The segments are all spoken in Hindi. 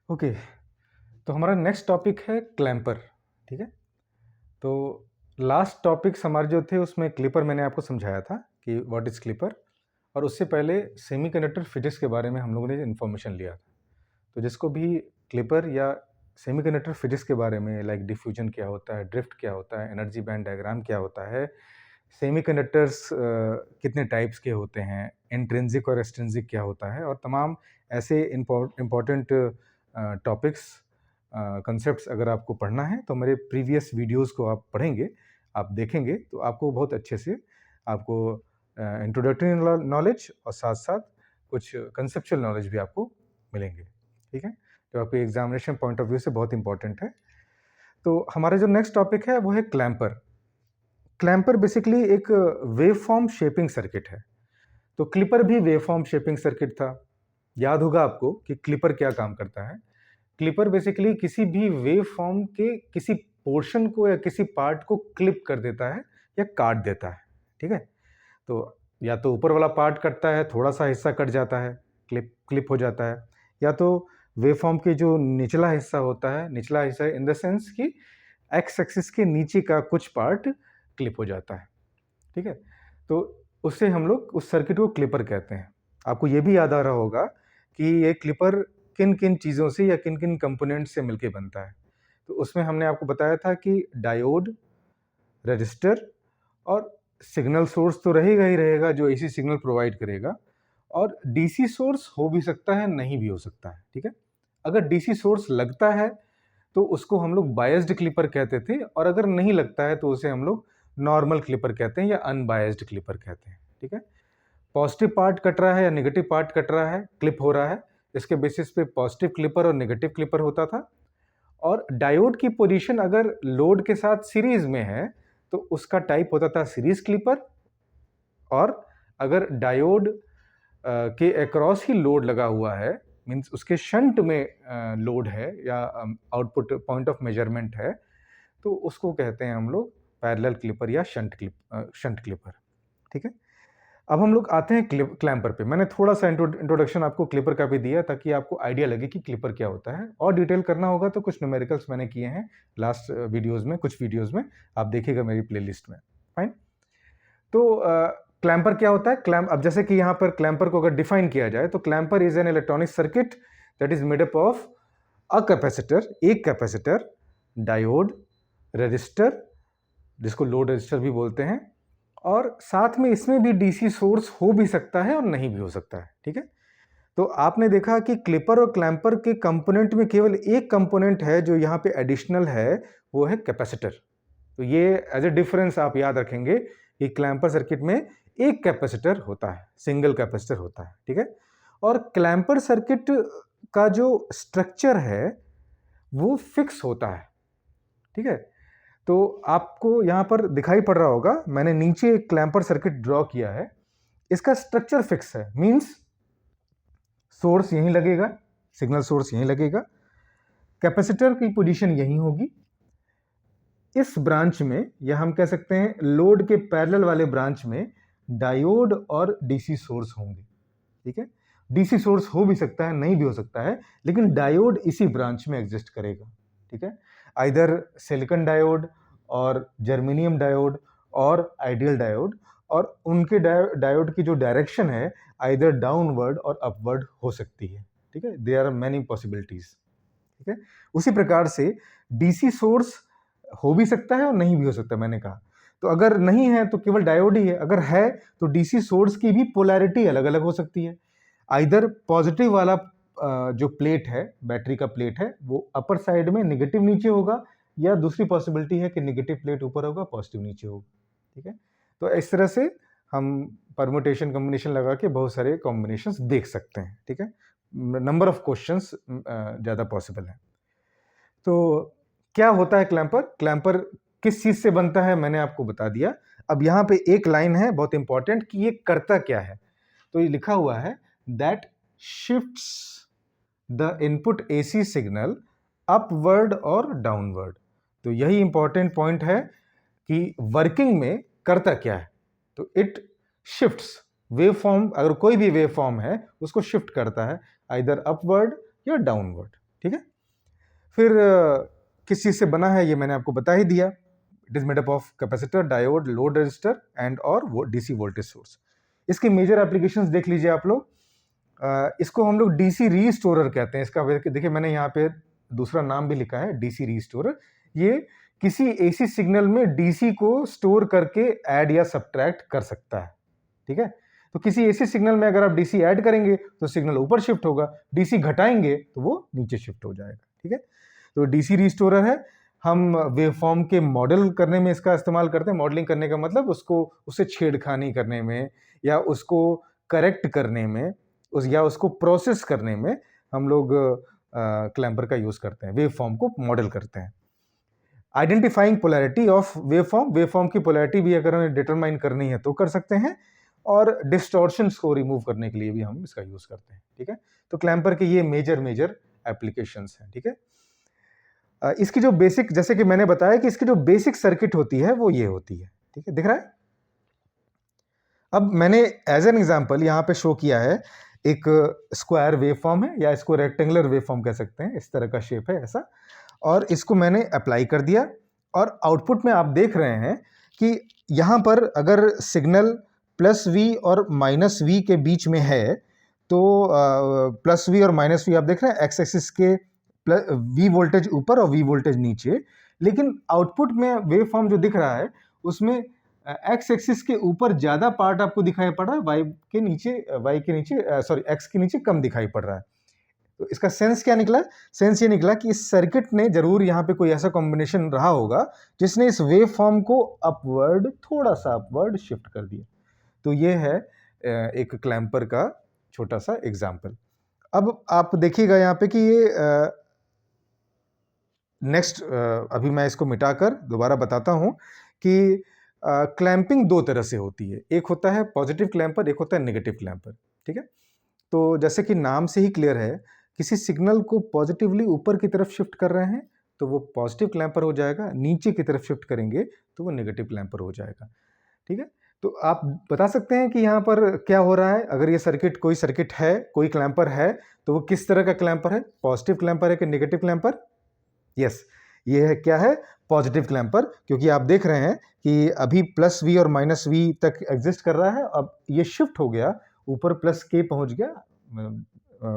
ओके, तो हमारा नेक्स्ट टॉपिक है क्लैंपर। ठीक है, तो लास्ट टॉपिक्स हमारे जो थे उसमें क्लिपर मैंने आपको समझाया था कि व्हाट इज़ क्लिपर, और उससे पहले सेमीकंडक्टर फिजिक्स के बारे में हम लोगों ने इन्फॉर्मेशन लिया था। तो जिसको भी क्लिपर या सेमीकंडक्टर फिजिक्स के बारे में, लाइक डिफ्यूजन क्या होता है, ड्रिफ्ट क्या होता है, एनर्जी बैंड डायग्राम क्या होता है, सेमीकंडक्टर्स कितने टाइप्स के होते हैं, इंट्रिंसिक और एक्सट्रिंसिक क्या होता है, और तमाम ऐसे इम्पॉर्टेंट टॉपिक्स, कंसेप्ट्स अगर आपको पढ़ना है तो मेरे प्रीवियस वीडियोस को आप पढ़ेंगे, आप देखेंगे तो आपको बहुत अच्छे से आपको इंट्रोडक्टरी नॉलेज और साथ साथ कुछ कंसेप्चुअल नॉलेज भी आपको मिलेंगे। ठीक है, जो आपके एग्जामिनेशन पॉइंट ऑफ व्यू से बहुत इंपॉर्टेंट है। तो हमारा जो नेक्स्ट टॉपिक है वो है क्लैंपर। क्लैंपर बेसिकली एक वेव फॉर्म शेपिंग सर्किट है। तो क्लिपर भी वेव फॉर्म शेपिंग सर्किट था। याद होगा आपको कि क्लिपर क्या काम करता है। क्लिपर बेसिकली किसी भी वेव फॉर्म के किसी पोर्शन को या किसी पार्ट को क्लिप कर देता है या काट देता है। ठीक है, तो या तो ऊपर वाला पार्ट कटता है, थोड़ा सा हिस्सा कट जाता है, क्लिप हो जाता है, या तो वेव फॉर्म के जो निचला हिस्सा होता है, निचला हिस्सा इन द सेंस कि एक्स एक्सिस के नीचे का कुछ पार्ट क्लिप हो जाता है। ठीक है, तो उससे हम लोग उस सर्किट को क्लिपर कहते हैं। आपको ये भी याद आ रहा होगा कि ये क्लिपर किन किन चीज़ों से या किन किन कंपोनेंट से मिलके बनता है। तो उसमें हमने आपको बताया था कि डायोड, रजिस्टर और सिग्नल सोर्स तो रहेगा ही रहेगा जो एसी सिग्नल प्रोवाइड करेगा, और डीसी सोर्स हो भी सकता है, नहीं भी हो सकता है। ठीक है, अगर डीसी सोर्स लगता है तो उसको हम लोग बायस्ड क्लिपर कहते थे, और अगर नहीं लगता है तो उसे हम लोग नॉर्मल क्लिपर कहते हैं या अनबायस्ड क्लिपर कहते हैं। ठीक है, पॉजिटिव पार्ट कट रहा है या नेगेटिव पार्ट कट रहा है, क्लिप हो रहा है, इसके बेसिस पे पॉजिटिव क्लिपर और नेगेटिव क्लिपर होता था। और डायोड की पोजीशन अगर लोड के साथ सीरीज में है तो उसका टाइप होता था सीरीज क्लिपर, और अगर डायोड के अक्रॉस ही लोड लगा हुआ है, मींस उसके शंट में लोड है या आउटपुट पॉइंट ऑफ मेजरमेंट है, तो उसको कहते हैं हम लोग पैरेलल क्लिपर या शंट क्लिपर। ठीक है, अब हम लोग आते हैं क्लैंपर पे। मैंने थोड़ा सा इंट्रोडक्शन आपको क्लिपर का भी दिया ताकि आपको आइडिया लगे कि क्लिपर क्या होता है, और डिटेल करना होगा तो कुछ न्यूमेरिकल्स मैंने किए हैं लास्ट वीडियोस में, कुछ वीडियोस में आप देखिएगा मेरी प्लेलिस्ट में। फाइन, तो क्लैंपर क्या होता है? क्लैंप, अब जैसे कि यहाँ पर क्लैंपर को अगर डिफाइन किया जाए तो clamper is an electronic circuit that is made up of a capacitor, एक कैपेसिटर, डायोड, रजिस्टर जिसको लोड रजिस्टर भी बोलते हैं, और साथ में इसमें भी डीसी सोर्स हो भी सकता है और नहीं भी हो सकता है। ठीक है, तो आपने देखा कि क्लिपर और क्लैंपर के कंपोनेंट में केवल एक कंपोनेंट है जो यहाँ पे एडिशनल है, वो है कैपेसिटर। तो ये एज ए डिफरेंस आप याद रखेंगे कि क्लैंपर सर्किट में एक कैपेसिटर होता है, सिंगल कैपेसिटर होता है। ठीक है, और क्लैंपर सर्किट का जो स्ट्रक्चर है वो फिक्स होता है। ठीक है, तो आपको यहां पर दिखाई पड़ रहा होगा, मैंने नीचे एक क्लैंपर सर्किट ड्रॉ किया है। इसका स्ट्रक्चर फिक्स है, मींस सोर्स यहीं लगेगा, सिग्नल सोर्स यहीं लगेगा, कैपेसिटर की पोजीशन यहीं होगी, इस ब्रांच में, या हम कह सकते हैं लोड के पैरेलल वाले ब्रांच में, डायोड और डीसी सोर्स होंगे। ठीक है, डीसी सोर्स हो भी सकता है, नहीं भी हो सकता है, लेकिन डायोड इसी ब्रांच में एग्जिस्ट करेगा। ठीक है, आइदर सिलिकॉन डायोड और जर्मेनियम डायोड और आइडियल डायोड, और उनके डायोड की जो डायरेक्शन है आइदर डाउनवर्ड और अपवर्ड हो सकती है। ठीक है, देयर आर मेनी पॉसिबिलिटीज। ठीक है, उसी प्रकार से डीसी सोर्स हो भी सकता है और नहीं भी हो सकता, मैंने कहा। तो अगर नहीं है तो केवल डायोड ही है, अगर है तो डीसी सोर्स की भी पोलैरिटी अलग अलग हो सकती है। आइदर पॉजिटिव वाला जो प्लेट है, बैटरी का प्लेट है, वो अपर साइड में नेगेटिव नीचे होगा, या दूसरी पॉसिबिलिटी है कि नेगेटिव प्लेट ऊपर होगा, पॉजिटिव नीचे होगा। ठीक है, तो इस तरह से हम परमुटेशन कॉम्बिनेशन लगा के बहुत सारे कॉम्बिनेशंस देख सकते हैं। ठीक है, नंबर ऑफ क्वेश्चंस ज़्यादा पॉसिबल है। तो क्या होता है क्लैंपर? क्लैंपर किस चीज से बनता है मैंने आपको बता दिया। अब यहाँ पे एक लाइन है बहुत इंपॉर्टेंट कि ये करता क्या है। तो ये लिखा हुआ है that shifts the input AC signal upward और डाउनवर्ड। तो यही इंपॉर्टेंट पॉइंट है कि वर्किंग में करता क्या है। तो इट शिफ्ट्स वेव फॉर्म, अगर कोई भी वेव फॉर्म है उसको शिफ्ट करता है आइदर अपवर्ड या डाउनवर्ड। ठीक है। फिर किस चीज़ से बना है ये मैंने आपको बता ही दिया। It is made up of capacitor, diode, load register and और वो डीसी वोल्टेज सोर्स। इसके मेजर एप्लीकेशंस देख लीजिए आप लोग। इसको हम लोग डीसी रीस्टोरर कहते हैं। इसका देखिए मैंने यहाँ पे दूसरा नाम भी लिखा है, डीसी रीस्टोरर। ये किसी एसी सिग्नल में डीसी को स्टोर करके ऐड या सब्ट्रैक्ट कर सकता है। ठीक है, तो किसी एसी सिग्नल में अगर आप डीसी ऐड करेंगे तो सिग्नल ऊपर शिफ्ट होगा, डीसी घटाएंगे तो वो नीचे शिफ्ट हो जाएगा। ठीक है, तो डीसी रीस्टोरर है। हम वेवफॉर्म के मॉडल करने में इसका इस्तेमाल करते हैं। मॉडलिंग करने का मतलब उससे छेड़खानी करने में या उसको करेक्ट करने में या उसको प्रोसेस करने में हम लोग क्लैंपर का यूज करते हैं, वेवफॉर्म को मॉडल करते हैं। आइडेंटिफाइंग पोलैरिटी ऑफ वेवफॉर्म की पोलैरिटी भी अगर हमें डिटरमाइन करनी है तो कर सकते हैं, और डिस्टॉर्शंस को रिमूव करने के लिए भी हम इसका यूज करते हैं। ठीक है, तो क्लैंपर के ये मेजर एप्लीकेशंस हैं। ठीक है, इसकी जो बेसिक, जैसे कि मैंने बताया कि इसकी जो बेसिक सर्किट होती है वो ये होती है। ठीक है, दिख रहा है। अब मैंने एज एन एग्जांपल यहाँ पे शो किया है, एक स्क्वायर वेवफॉर्म है या इसको रेक्टेंगुलर वेवफॉर्म कह सकते हैं, इस तरह का शेप है ऐसा, और इसको मैंने अप्लाई कर दिया और आउटपुट में आप देख रहे हैं कि यहाँ पर अगर सिग्नल प्लस वी और माइनस वी के बीच में है तो प्लस वी और माइनस वी आप देख रहे हैं, एक्स एक्सिस के वी वोल्टेज ऊपर और वी वोल्टेज नीचे, लेकिन आउटपुट में वेवफॉर्म जो दिख रहा है उसमें एक्स एक्सिस के ऊपर ज्यादा पार्ट आपको दिखाई पड़ रहा है, वाई के नीचे सॉरी एक्स के नीचे कम दिखाई पड़ रहा है। तो इसका सेंस क्या निकला? सेंस ये निकला कि इस सर्किट ने जरूर यहाँ पे कोई ऐसा कॉम्बिनेशन रहा होगा जिसने इस वेव फॉर्म को अपवर्ड, थोड़ा सा अपवर्ड शिफ्ट कर दिया। तो ये है एक क्लैंपर का छोटा सा एग्जाम्पल। अब आप देखिएगा यहाँ पे कि ये नेक्स्ट, अभी मैं इसको मिटाकर दोबारा बताता हूँ कि क्लैंपिंग दो तरह से होती है। एक होता है पॉजिटिव क्लैंपर, एक होता है नेगेटिव क्लैंपर। ठीक है, तो जैसे कि नाम से ही क्लियर है, किसी सिग्नल को पॉजिटिवली ऊपर की तरफ शिफ्ट कर रहे हैं तो वो पॉजिटिव क्लैंपर हो जाएगा, नीचे की तरफ शिफ्ट करेंगे तो वो नेगेटिव क्लैंपर हो जाएगा। ठीक है, तो आप बता सकते हैं कि यहाँ पर क्या हो रहा है? अगर ये सर्किट, कोई सर्किट है, कोई क्लैंपर है, तो वो किस तरह का क्लैंपर है? पॉजिटिव क्लैंपर है कि नेगेटिव क्लैंपर? यस, ये है, क्या है? पॉजिटिव क्लैंपर, क्योंकि आप देख रहे हैं कि अभी प्लस वी और माइनस वी तक एग्जिस्ट कर रहा है, अब ये शिफ्ट हो गया, ऊपर प्लस के पहुंच गया,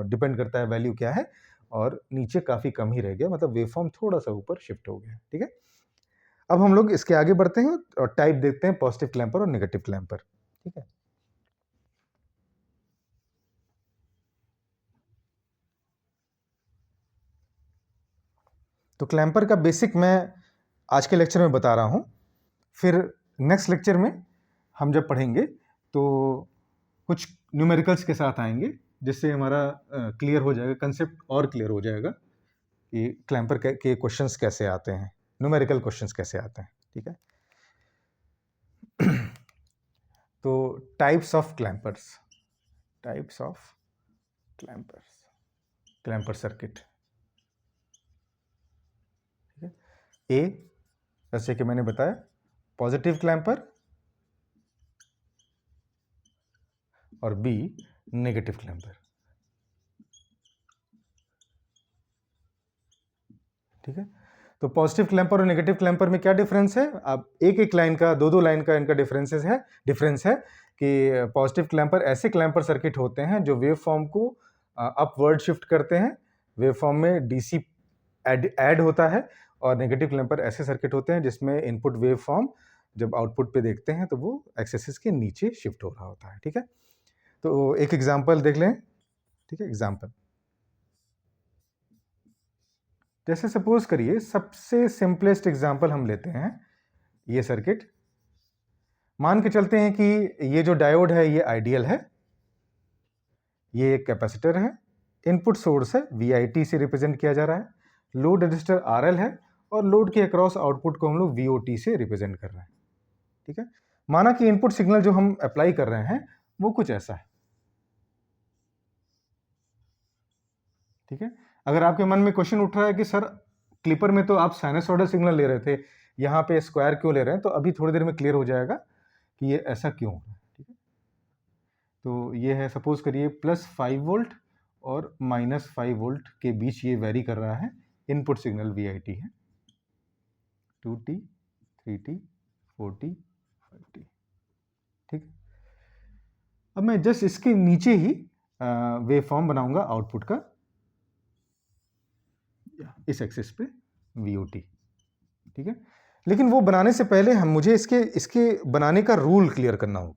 डिपेंड करता है वैल्यू क्या है, और नीचे काफी कम ही रह गया, मतलब वेवफॉर्म थोड़ा सा ऊपर शिफ्ट हो गया। ठीक है, अब हम लोग इसके आगे बढ़ते हैं और टाइप देखते हैं, पॉजिटिव क्लैंपर और नेगेटिव क्लैंपर। ठीक है, तो क्लैंपर का बेसिक मैं आज के लेक्चर में बता रहा हूं, फिर नेक्स्ट लेक्चर में हम जब पढ़ेंगे तो कुछ न्यूमेरिकल्स के साथ आएंगे, जिससे हमारा क्लियर हो जाएगा, कंसेप्ट और क्लियर हो जाएगा कि क्लैंपर के क्वेश्चंस कैसे आते हैं, न्यूमेरिकल क्वेश्चंस कैसे आते हैं। ठीक है, तो टाइप्स ऑफ क्लैंपर्स, क्लैंपर सर्किट। ठीक है, ए, जैसे कि मैंने बताया, पॉजिटिव क्लैंपर, और बी, नेगेटिव क्लैंपर। ठीक है, तो पॉजिटिव क्लैंपर और नेगेटिव क्लैंपर में क्या डिफरेंस है? आप एक एक लाइन का, दो लाइन का इनका डिफरेंस है कि पॉजिटिव क्लैंपर ऐसे क्लैंपर सर्किट होते हैं जो वेव फॉर्म को अपवर्ड शिफ्ट करते हैं, वेव फॉर्म में डीसी ऐड होता है, और नेगेटिव क्लैंपर ऐसे सर्किट होते हैं जिसमें इनपुट वेव फॉर्म जब आउटपुट पे देखते हैं तो वो एक्स एक्सिस के नीचे शिफ्ट हो रहा होता है। ठीक है, तो एक एग्जाम्पल देख लें। ठीक है, एग्जाम्पल जैसे सपोज करिए, सबसे सिंपलेस्ट एग्जांपल हम लेते हैं, ये सर्किट मान के चलते हैं कि ये जो डायोड है ये आइडियल है, ये एक कैपेसिटर है, इनपुट सोर्स है VIT से रिप्रेजेंट किया जा रहा है, लोड रजिस्टर RL है, और लोड के अक्रॉस आउटपुट को हम लोग VOT से रिप्रेजेंट कर रहे हैं। ठीक है, माना कि इनपुट सिग्नल जो हम अप्लाई कर रहे हैं वो कुछ ऐसा है। ठीक है, अगर आपके मन में क्वेश्चन उठ रहा है कि सर क्लिपर में तो आप साइनसॉइडल सिग्नल ले रहे थे, यहाँ पे स्क्वायर क्यों ले रहे हैं, तो अभी थोड़ी देर में क्लियर हो जाएगा कि ये ऐसा क्यों हो रहा है। ठीक है, तो ये है, सपोज करिए +5 वोल्ट और -5 वोल्ट के बीच ये वेरी कर रहा है। इनपुट सिग्नल VIT है, 2T, 3T, 4T, 5T। ठीक, अब मैं जस्ट इसके नीचे ही वेव फॉर्म बनाऊंगा आउटपुट का, इस एक्सिस पे VOT। ठीक है, लेकिन वो बनाने से पहले मुझे इसके बनाने का रूल क्लियर करना होगा।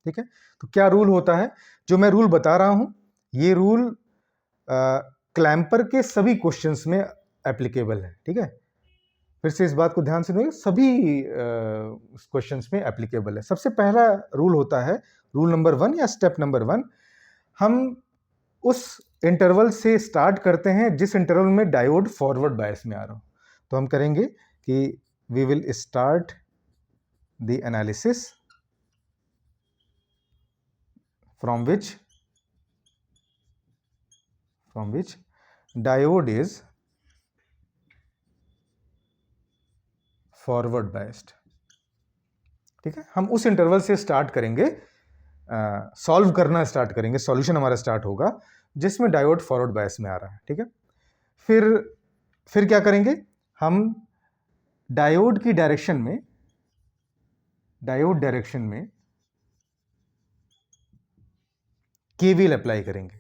ठीक है, तो क्या रूल होता है? जो मैं रूल बता रहा हूं, ये रूल क्लैम्पर के सभी क्वेश्चंस में एप्लीकेबल है। ठीक है, फिर से इस बात को ध्यान से सुनिए, सभी क्वेश्चंस में एप्लीकेबल है। सबसे पहला रूल होता है रूल नंबर 1 या स्टेप नंबर 1, हम उस इंटरवल से स्टार्ट करते हैं जिस इंटरवल में डायोड फॉरवर्ड बायस में आ रहा हो। तो हम करेंगे कि we will start the analysis from which diode is forward biased। ठीक है, हम उस इंटरवल से स्टार्ट करेंगे, सॉल्व करना स्टार्ट करेंगे, सॉल्यूशन हमारा स्टार्ट होगा जिसमें डायोड फॉरवर्ड बायस में आ रहा है। ठीक है, फिर क्या करेंगे, हम डायोड डायरेक्शन में केवीएल अप्लाई करेंगे।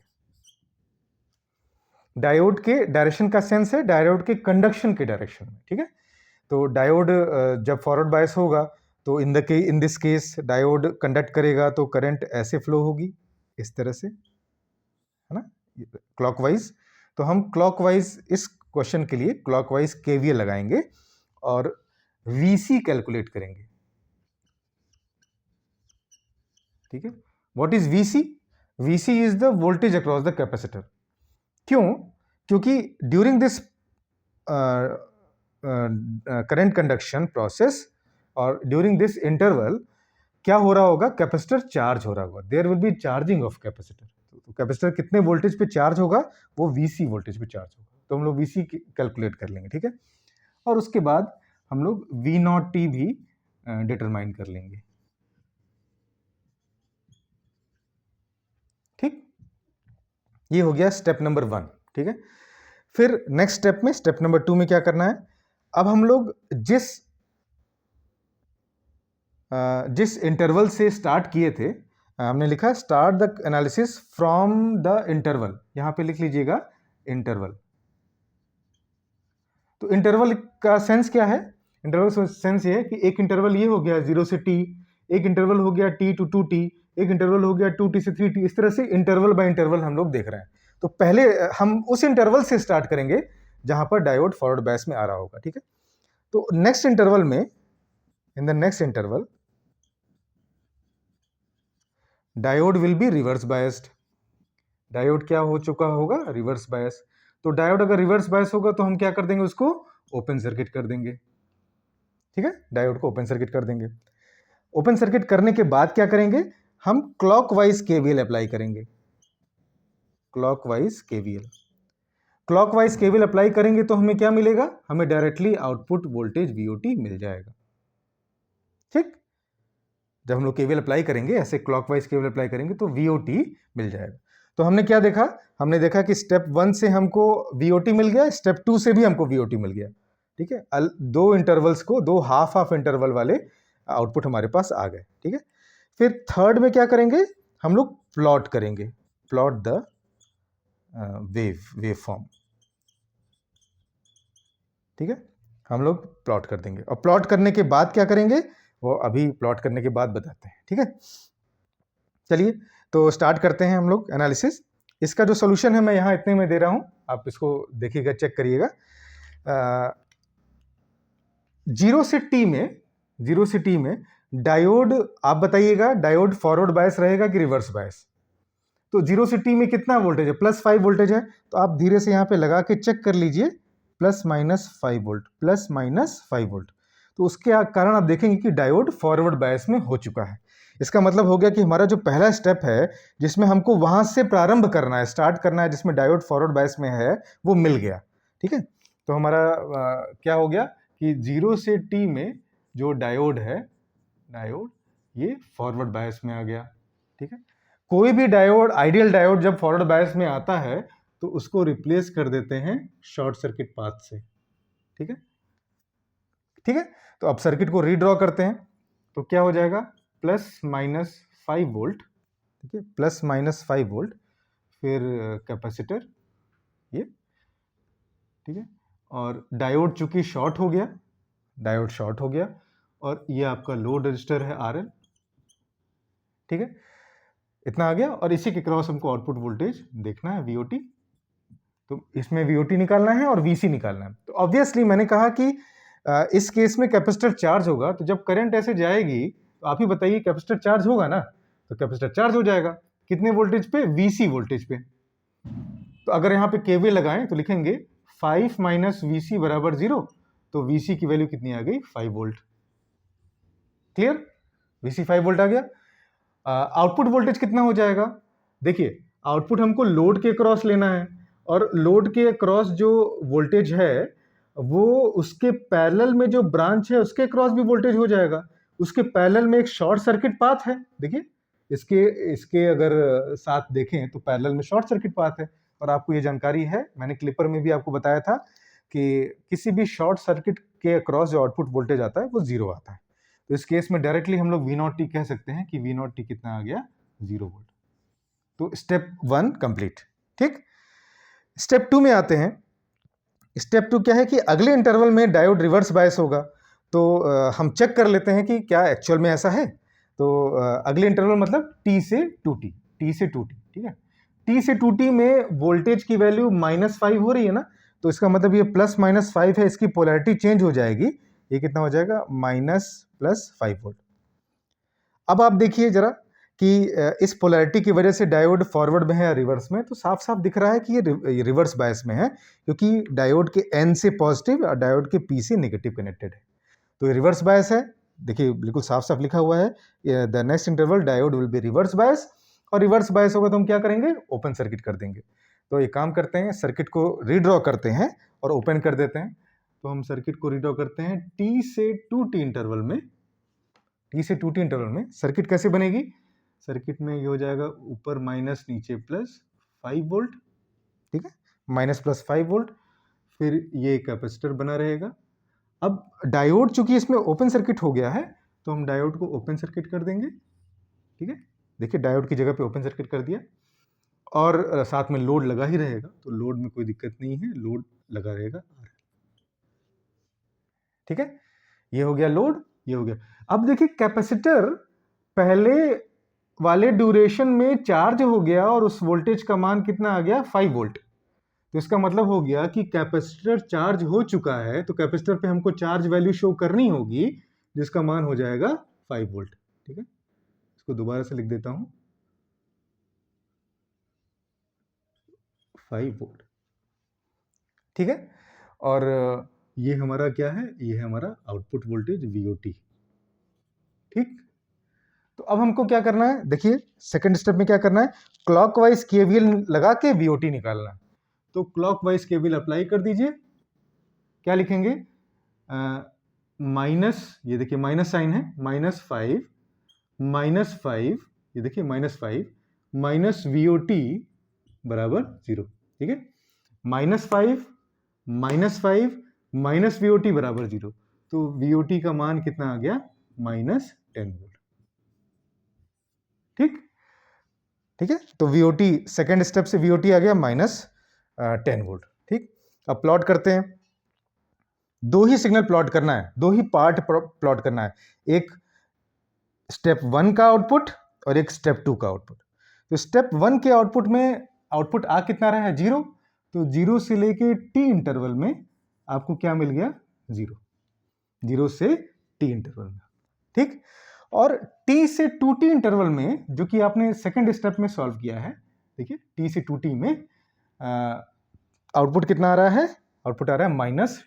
डायोड के डायरेक्शन का सेंस है डायोड के कंडक्शन के डायरेक्शन में। ठीक है, तो डायोड जब फॉरवर्ड बायस होगा तो in this case diode conduct करेगा तो करंट ऐसे फ्लो होगी, इस तरह से, है ना, क्लॉकवाइज। तो हम क्लॉकवाइज इस क्वेश्चन के लिए क्लॉकवाइज केवीएल लगाएंगे और VC कैलकुलेट करेंगे। ठीक है, what is VC? VC is the voltage across the capacitor. क्यों? क्योंकि during this current conduction process और ड्यूरिंग दिस इंटरवल क्या हो रहा होगा, कैपेसिटर चार्ज हो रहा होगा, there will be charging of capacitor. तो कैपेसिटर कितने वोल्टेज पे चार्ज होगा, वो VC वोल्टेज पे चार्ज होगा, तो हम लोग VC कैलकुलेट कर लेंगे। ठीक है, और उसके बाद हम लोग V0T भी डिटरमाइन कर लेंगे। ठीक, ये हो गया स्टेप नंबर 1। ठीक है, फिर नेक्स्ट स्टेप में, स्टेप नंबर 2 में क्या करना है, अब हम लोग जिस इंटरवल से स्टार्ट किए थे, हमने लिखा start the analysis from the interval, यहां पे लिख लीजिएगा इंटरवल। तो इंटरवल का सेंस क्या है? इंटरवल सेंस ये है कि एक इंटरवल ये हो गया 0 से T, एक इंटरवल हो गया T to 2T, एक इंटरवल हो गया 2T से 3T, इस तरह से इंटरवल बाय इंटरवल हम लोग देख रहे हैं। तो पहले हम उस इंटरवल से स्टार्ट करेंगे जहां पर डायोड फॉरवर्ड बायस में आ रहा होगा। ठीक है, तो नेक्स्ट इंटरवल में, in the next interval diode will be reverse biased. Diode क्या हो चुका होगा, रिवर्स बायस। तो डायोड अगर रिवर्स बायस होगा तो हम क्या कर देंगे, उसको ओपन सर्किट कर देंगे। ठीक है, डायोड को ओपन सर्किट कर देंगे। ओपन सर्किट करने के बाद क्या करेंगे, हम क्लॉकवाइज केवीएल अप्लाई करेंगे। क्लॉकवाइज केवीएल अप्लाई करेंगे तो हमें क्या मिलेगा, हमें डायरेक्टली आउटपुट वोल्टेज VOT मिल जाएगा। ठीक, जब हम लोग केवीएल अप्लाई करेंगे, ऐसे क्लॉकवाइज केवीएल अप्लाई करेंगे तो VOT मिल जाएगा। तो हमने क्या देखा, हमने देखा कि स्टेप 1 से हमको VOT मिल गया, स्टेप 2 से भी हमको VOT मिल गया। ठीक है, दो इंटरवल्स को, दो हाफ इंटरवल वाले आउटपुट हमारे पास आ गए। ठीक है, फिर थर्ड में क्या करेंगे, हम लोग प्लॉट करेंगे, प्लॉट द वेव फॉर्म। ठीक है, हम लोग प्लॉट कर देंगे और प्लॉट करने के बाद क्या करेंगे, वो अभी प्लॉट करने के बाद बताते हैं। ठीक है, चलिए तो स्टार्ट करते हैं हम लोग एनालिसिस। इसका जो सोल्यूशन है मैं यहाँ इतने में दे रहा हूँ, आप इसको देखिएगा, चेक करिएगा। 0 से T में डायोड, आप बताइएगा डायोड फॉरवर्ड बायस रहेगा कि रिवर्स बायस। तो 0 से T में कितना वोल्टेज है, +5 वोल्टेज है। तो आप धीरे से यहाँ पे लगा के चेक कर लीजिए, ±5 वोल्ट, +-5 वोल्ट। तो उसके कारण आप देखेंगे कि डायोड फॉरवर्ड बायस में हो चुका है। इसका मतलब हो गया कि हमारा जो पहला स्टेप है जिसमें हमको वहां से प्रारंभ करना है, स्टार्ट करना है, जिसमें डायोड फॉरवर्ड बायस में है, वो मिल गया। ठीक है, तो हमारा क्या हो गया कि 0 से T में जो डायोड है, डायोड ये फॉरवर्ड बायस में आ गया। ठीक है, कोई भी डायोड, आइडियल डायोड जब फॉरवर्ड बायस में आता है तो उसको रिप्लेस कर देते हैं शॉर्ट सर्किट पाथ से। ठीक है, ठीक है। तो अब सर्किट को रीड्रॉ करते हैं तो क्या हो जाएगा, +-5 वोल्ट, ठीक है, +-5 वोल्ट, फिर कैपेसिटर ये, ठीक है, और डायोड चूंकि शॉर्ट हो गया, डायोड शॉर्ट हो गया, और ये आपका लोड रजिस्टर है RL, ठीक है, इतना आ गया। और इसी के क्रॉस हमको आउटपुट वोल्टेज देखना है VOT, तो इसमें VOT निकालना है और VC निकालना है। तो ऑब्वियसली मैंने कहा कि इस केस में कैपेसिटर चार्ज होगा, तो जब करंट ऐसे जाएगी तो आप ही बताइए कैपेसिटर चार्ज होगा ना, तो कैपेसिटर चार्ज हो जाएगा कितने वोल्टेज पे, VC वोल्टेज पे। तो अगर यहाँ पे KVL लगाएं तो लिखेंगे 5 - VC = 0, तो VC की वैल्यू कितनी आ गई, 5 वोल्ट। क्लियर, VC 5 वोल्ट आ गया। आउटपुट वोल्टेज कितना हो जाएगा, देखिए आउटपुट हमको लोड के क्रॉस लेना है, और लोड के क्रॉस जो वोल्टेज है वो उसके पैरेलल में जो ब्रांच है उसके क्रॉस भी वोल्टेज हो जाएगा। उसके पैरेलल में एक शॉर्ट सर्किट पाथ है, देखिए इसके इसके अगर साथ देखें तो पैरेलल में शॉर्ट सर्किट पाथ है, और आपको ये जानकारी है, मैंने क्लिपर में भी आपको बताया था कि किसी भी शॉर्ट सर्किट के अक्रॉस जो आउटपुट वोल्टेज आता है वो 0 आता है। तो इस केस में डायरेक्टली हम लोग V0t कह सकते हैं कि V0t कितना आ गया, 0 वोल्ट। तो स्टेप 1 कंप्लीट। ठीक, स्टेप 2 में आते हैं। स्टेप 2 क्या है कि अगले इंटरवल में डायोड रिवर्स बायस होगा, तो हम चेक कर लेते हैं कि क्या एक्चुअल में ऐसा है। तो अगले इंटरवल मतलब T से 2T, T से 2T, ठीक है। T से 2T में वोल्टेज की वैल्यू -5 हो रही है ना, तो इसका मतलब ये +-5 है, इसकी पोलैरिटी चेंज हो जाएगी, ये कितना हो जाएगा, -+5 वोल्ट। अब आप देखिए जरा कि इस पोलैरिटी की वजह से डायोड फॉरवर्ड में है या रिवर्स में, तो साफ साफ दिख रहा है कि ये रिवर्स बायस में है, क्योंकि डायोड के N से पॉजिटिव और डायोड के P से नेगेटिव कनेक्टेड है, तो ये रिवर्स बायस है। देखिए बिल्कुल साफ साफ लिखा हुआ है, the next interval diode will be reverse bias, और रिवर्स बायस होगा तो हम क्या करेंगे, ओपन सर्किट कर देंगे। तो ये काम करते हैं, सर्किट को रीड्रॉ करते हैं और ओपन कर देते हैं। तो हम सर्किट को रीड्रॉ करते हैं T से 2T इंटरवल में। T से 2T इंटरवल में सर्किट कैसे बनेगी, सर्किट में ये हो जाएगा ऊपर माइनस नीचे +5 वोल्ट, ठीक है, -+5 वोल्ट, फिर ये कैपेसिटर बना रहेगा। अब डायोड चूंकि इसमें ओपन सर्किट हो गया है, तो हम डायोड को ओपन सर्किट कर देंगे, ठीक है। देखिए डायोड की जगह पे ओपन सर्किट कर दिया, और साथ में लोड लगा ही रहेगा, तो लोड में कोई दिक्कत नहीं है, लोड लगा रहेगा, ठीक है। ये हो गया लोड, ये हो गया। अब देखिए कैपेसिटर पहले वाले ड्यूरेशन में चार्ज हो गया और उस वोल्टेज का मान कितना आ गया, 5 वोल्ट। तो इसका मतलब हो गया कि कैपेसिटर चार्ज हो चुका है, तो कैपेसिटर पे हमको चार्ज वैल्यू शो करनी होगी, जिसका मान हो जाएगा 5 वोल्ट, ठीक है। इसको दोबारा से लिख देता हूं, 5 वोल्ट, ठीक है। और ये हमारा क्या है, ये है हमारा आउटपुट वोल्टेज VOT, ठीक। तो अब हमको क्या करना है, देखिए सेकंड स्टेप में क्या करना है, क्लॉकवाइज KVL लगा के VOT निकालना है। तो क्लॉकवाइज KVL अप्लाई कर दीजिए, क्या लिखेंगे, माइनस, ये देखिए माइनस साइन है, -5, ये देखिए -5 माइनस VOT बराबर 0, ठीक है। -5 माइनस VOT बराबर 0, तो VOT का मान कितना आ गया, -10 वोल्ट, ठीक, ठीक है। तो VOT सेकेंड स्टेप से VOT आ गया -10 वोल्ट, ठीक। अब प्लॉट करते हैं, दो ही सिग्नल प्लॉट करना है, दो ही पार्ट प्लॉट करना है, एक स्टेप 1 का आउटपुट और एक स्टेप 2 का आउटपुट। तो स्टेप 1 के आउटपुट में आउटपुट आ कितना रहा है, 0, तो 0 से लेके T इंटरवल में आपको क्या मिल गया, 0 से T इंटरवल में, ठीक। और T से 2T इंटरवल में, जो कि आपने सेकंड स्टेप में सॉल्व किया है, देखिए T से 2T में आउटपुट कितना आ रहा है, आउटपुट आ रहा है -10,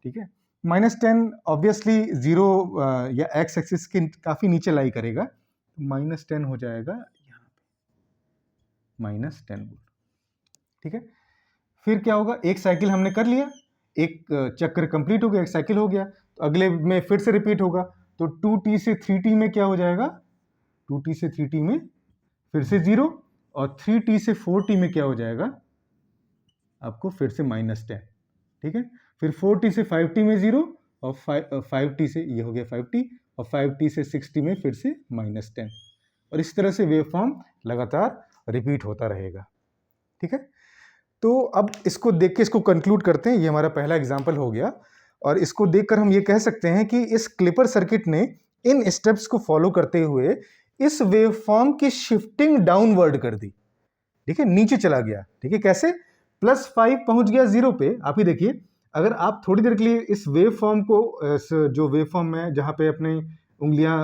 ठीक है। -10 ऑब्वियसली 0 या एक्स एक्सिस के काफी नीचे लाई करेगा, -10 हो जाएगा यहाँ पे, -10 वोल्ट, ठीक है। फिर क्या होगा, एक साइकिल हमने कर लिया, एक चक्र कंप्लीट हो गया, एक साइकिल हो गया, तो अगले में फिर से रिपीट होगा। तो 2T से 3T में क्या हो जाएगा, 2T से 3T में फिर से 0 और 3t से 4t में क्या हो जाएगा आपको फिर से -10, ठीक है। फिर 4t से 5t में 0 और 5t से ये हो गया 5t और 5t से 6t में फिर से -10 और इस तरह से वेव फॉर्म लगातार रिपीट होता रहेगा, ठीक है। तो अब इसको देख के इसको कंक्लूड करते हैं। ये हमारा पहला एग्जाम्पल हो गया और इसको देखकर हम ये कह सकते हैं कि इस क्लिपर सर्किट ने इन स्टेप्स को फॉलो करते हुए इस वेव फॉर्म की शिफ्टिंग डाउनवर्ड कर दी, ठीक है, नीचे चला गया, ठीक है। कैसे? +5 पहुंच गया 0 पे। आप ही देखिए, अगर आप थोड़ी देर के लिए इस वेव फॉर्म को जो वेव फॉर्म में जहां पे अपनी उंगलियां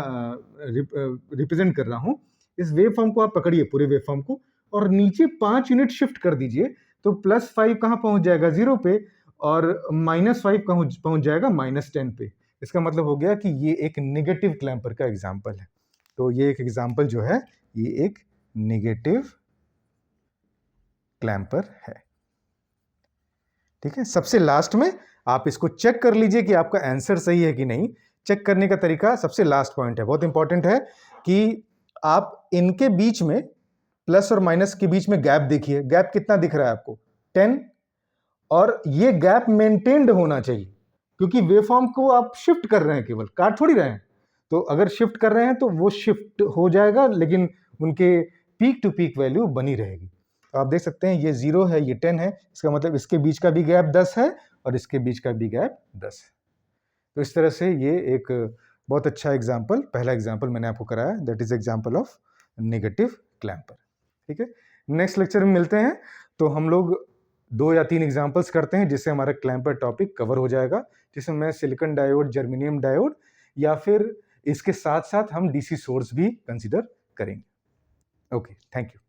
रिप्रेजेंट कर रहा हूं, इस वेव फॉर्म को आप पकड़िए, पूरे वेव फॉर्म को, और नीचे 5 यूनिट शिफ्ट कर दीजिए, तो +5 कहां पहुंच जाएगा 0 पे और -5 पहुंच जाएगा -10 पे। इसका मतलब हो गया कि ये एक नेगेटिव क्लैंपर का एग्जाम्पल है। तो ये एक एग्जाम्पल जो है ये एक नेगेटिव क्लैंपर है, ठीक है। सबसे लास्ट में आप इसको चेक कर लीजिए कि आपका आंसर सही है कि नहीं। चेक करने का तरीका सबसे लास्ट पॉइंट है, बहुत इंपॉर्टेंट है कि आप इनके बीच में प्लस और माइनस के बीच में गैप देखिए। गैप कितना दिख रहा है आपको? 10। और ये गैप मेंटेन्ड होना चाहिए क्योंकि वेवफॉर्म को आप शिफ्ट कर रहे हैं, केवल काट थोड़ी रहे हैं। तो अगर शिफ्ट कर रहे हैं तो वो शिफ्ट हो जाएगा, लेकिन उनके पीक टू पीक वैल्यू बनी रहेगी। तो आप देख सकते हैं ये 0 है, ये 10 है, इसका मतलब इसके बीच का भी गैप 10 है और इसके बीच का भी गैप 10 है। तो इस तरह से ये एक बहुत अच्छा एग्जाम्पल, पहला एग्जाम्पल मैंने आपको कराया, that is example of negative clamper, ठीक है। नेक्स्ट लेक्चर में मिलते हैं, तो हम लोग 2 या 3 एग्जाम्पल्स करते हैं जिससे हमारा क्लैंपर टॉपिक कवर हो जाएगा, जिसमें मैं सिलिकॉन डायोड, जर्मेनियम डायोड या फिर इसके साथ साथ हम डीसी सोर्स भी कंसिडर करेंगे। Okay, thank you.